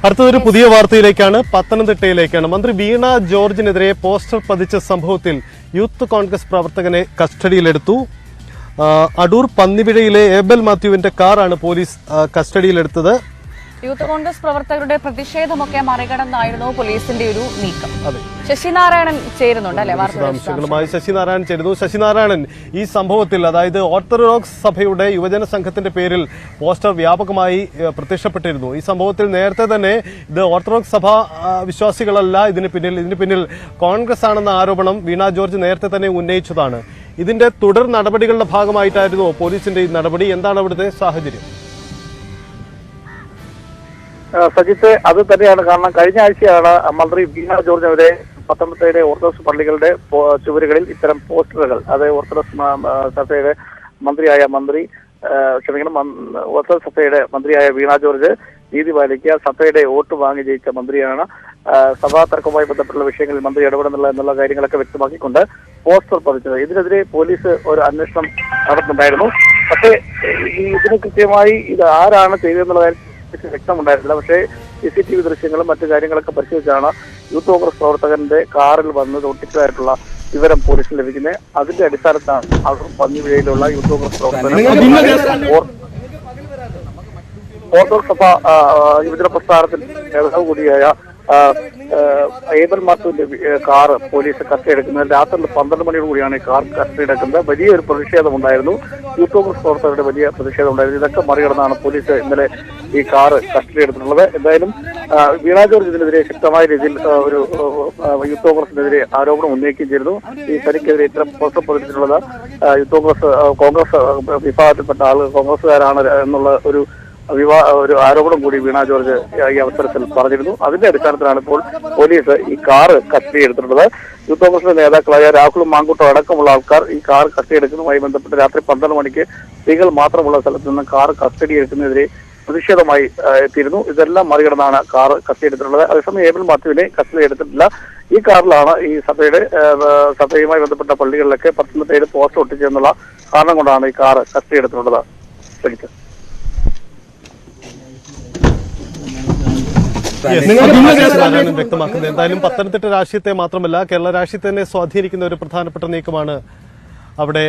അടുത്തതൊരു പുതിയ വാർത്തയിലേക്കാണ്. പത്തനംതിട്ടയിലേക്കാണ്. മന്ത്രി വീണ ജോർജിനെതിരെ പോസ്റ്റർ പതിച്ച സംഭവത്തിൽ യൂത്ത് കോൺഗ്രസ് പ്രവർത്തകനെ കസ്റ്റഡിയിലെടുത്തു. അടൂർ പന്നിവിഴയിലെ ഏബൽ മാത്യുവിന്റെ കാറാണ് പോലീസ് കസ്റ്റഡിയിലെടുത്തത്. യൂത്ത് കോൺഗ്രസ് പ്രവർത്തകരുടെ പ്രതിഷേധമൊക്കെ മറികടന്നായിരുന്നു പോലീസിന്റെ ഒരു നീക്കം. ശശിനാരായണൻ ചേരുന്നുണ്ട് അല്ലെ? വിശദാംശങ്ങളുമായി ശശിനാരായണൻ ചേരുന്നു. ശശിനാരായണൻ, ഈ സംഭവത്തിൽ അതായത് ഓർത്തഡോക്സ് സഭയുടെ യുവജന സംഘത്തിന്റെ പേരിൽ പോസ്റ്റർ വ്യാപകമായി പ്രത്യക്ഷപ്പെട്ടിരുന്നു. ഈ സംഭവത്തിൽ നേരത്തെ തന്നെ ഇത് ഓർത്തഡോക്സ് സഭ വിശ്വാസികളല്ല ഇതിന് പിന്നിൽ കോൺഗ്രസ് ആണെന്ന ആരോപണം വീണ ജോർജ് നേരത്തെ തന്നെ ഉന്നയിച്ചതാണ്. ഇതിന്റെ തുടർ നടപടികളുടെ ഭാഗമായിട്ടായിരുന്നു പോലീസിന്റെ ഈ നടപടി. എന്താണ് അവിടുത്തെ സാഹചര്യം? സജിത്ത്, അത് തന്നെയാണ്. കാരണം കഴിഞ്ഞ ആഴ്ചയാണ് മന്ത്രി വീണ ജോർജിനെതിരെ പത്തനംതിട്ടയിലെ ഓർത്തഡോക്സ് പള്ളികളുടെ ചുവരുകളിൽ ഇത്തരം പോസ്റ്ററുകൾ, അത് ഓർത്തഡോക്സ് സഭയുടെ ഓർത്തഡോക്സ് സഭയുടെ മന്ത്രിയായ വീണ ജോർജ് നീതി പാലിക്കുക, സഭയുടെ വോട്ട് വാങ്ങി ജയിച്ച മന്ത്രിയാണ്, സഭാ തർക്കവുമായി ബന്ധപ്പെട്ടുള്ള വിഷയങ്ങളിൽ മന്ത്രി ഇടപെടുന്നില്ല എന്നുള്ള കാര്യങ്ങളൊക്കെ വ്യക്തമാക്കിക്കൊണ്ട് പോസ്റ്റർ പതിച്ചത്. ഇതിനെതിരെ പോലീസ് ഒരു അന്വേഷണം നടത്തുന്നുണ്ടായിരുന്നു. പക്ഷേ ഇതിന് കൃത്യമായി ഇത് ആരാണ് ചെയ്തതെന്നുള്ള കാര്യം വ്യക്തമുണ്ടായിരുന്നില്ല. പക്ഷേ CCTV ദൃശ്യങ്ങളും മറ്റു കാര്യങ്ങളൊക്കെ പരിശോധിച്ചാണ് യൂത്ത് കോൺഗ്രസ് പ്രവർത്തകന്റെ കാറിൽ വന്ന് ഒട്ടിച്ചതായിട്ടുള്ള വിവരം പോലീസിന് ലഭിക്കുന്നത്. അതിന്റെ അടിസ്ഥാനത്താണ് അവർ പന്നിവിഴയിലുള്ള യൂത്ത് കോൺഗ്രസ് പ്രവർത്തകർ ഓർത്തഡോക്സ് സഭ യുവജന പ്രസ്ഥാനത്തിന്റെ നേതാവ് കൂടിയായ ഏബൽ മാത്തുവിന്റെ കാറ് പോലീസ് കസ്റ്റഡിയെടുക്കുന്നത്. രാത്രി 12 മണിയോട് കൂടിയാണ് ഈ കാർ കസ്റ്റഡിയെടുക്കുന്നത്. വലിയൊരു പ്രതിഷേധമുണ്ടായിരുന്നു, യൂത്ത് കോൺഗ്രസ് പ്രവർത്തകരുടെ വലിയ പ്രതിഷേധമുണ്ടായിരുന്നു. ഇതൊക്കെ മറികടന്നാണ് പോലീസ് ഇന്നലെ ഈ കാറ് കസ്റ്റഡിയെടുത്തിട്ടുള്ളത്. എന്തായാലും വീണ ജോർജ് ഇതിനെതിരെ ശക്തമായ രീതിയിൽ ഒരു യൂത്ത് കോൺഗ്രസിനെതിരെ ആരോപണം ഉന്നയിക്കുകയും ചെയ്തിരുന്നു. ഈ തനിക്കെതിരെ ഇത്തരം പോസ്റ്റർ പതിച്ചിട്ടുള്ളത് യൂത്ത് കോൺഗ്രസ് വിഭാഗത്തിൽപ്പെട്ട ആളുകൾ കോൺഗ്രസുകാരാണ് എന്നുള്ള ഒരു ആരോപണം കൂടി വീണ ജോർജ് ഈ അവസരത്തിൽ പറഞ്ഞിരുന്നു. അതിന്റെ അടിസ്ഥാനത്തിലാണ് ഇപ്പോൾ പോലീസ് ഈ കാറ് കസ്റ്റഡിയെടുത്തിട്ടുള്ളത്. യൂത്ത് കോൺഗ്രസിന്റെ നേതാക്കളായ രാഹുലും മാങ്കൂട്ടും അടക്കമുള്ള ആൾക്കാർ ഈ കാർ കസ്റ്റഡിയെടുക്കുന്നതുമായി ബന്ധപ്പെട്ട് രാത്രി 12 മണിക്ക് സ്ത്രീകൾ മാത്രമുള്ള സ്ഥലത്ത് നിന്ന് കാർ കസ്റ്റഡിയെടുക്കുന്നതിനെതിരെ പ്രതിഷേധമായി എത്തിയിരുന്നു. ഇതെല്ലാം മറികടന്നാണ് കാർ കസ്റ്റഡിയെടുത്തിട്ടുള്ളത്. അതേസമയം ഏബൽ മാത്യുവിനെ കസ്റ്റഡി എടുത്തിട്ടില്ല. ഈ കാറിലാണ് ഈ സഭയുമായി ബന്ധപ്പെട്ട പള്ളികളിലൊക്കെ പത്തനംതിട്ടയിൽ പോസ്റ്റർ ഒട്ടിച്ചെന്നുള്ള കാരണം കൊണ്ടാണ് ഈ കാർ കസ്റ്റഡിയെടുത്തിട്ടുള്ളത്. വ്യക്തമാക്കുന്നത് എന്തായാലും പത്തനംതിട്ട രാഷ്ട്രീയത്തെ മാത്രമല്ല കേരള രാഷ്ട്രീയത്തെ തന്നെ സ്വാധീനിക്കുന്ന ഒരു പ്രധാനപ്പെട്ട നീക്കമാണ് അവിടെ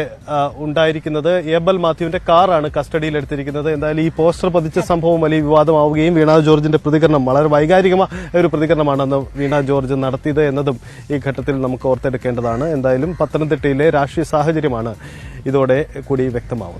ഉണ്ടായിരിക്കുന്നത്. ഏബൽ മാത്യുവിന്റെ കാറാണ് കസ്റ്റഡിയിലെടുത്തിരിക്കുന്നത്. എന്തായാലും ഈ പോസ്റ്റർ പതിച്ച സംഭവം വലിയ വിവാദമാവുകയും വീണ ജോർജിന്റെ പ്രതികരണം വളരെ വൈകാരികമായ ഒരു പ്രതികരണമാണെന്ന് വീണ ജോർജ് നടത്തിയത് എന്നതും ഈ ഘട്ടത്തിൽ നമുക്ക് ഓർത്തെടുക്കേണ്ടതാണ്. എന്തായാലും പത്തനംതിട്ടയിലെ രാഷ്ട്രീയ സാഹചര്യമാണ് ഇതോടെ കൂടി വ്യക്തമാവുന്നത്.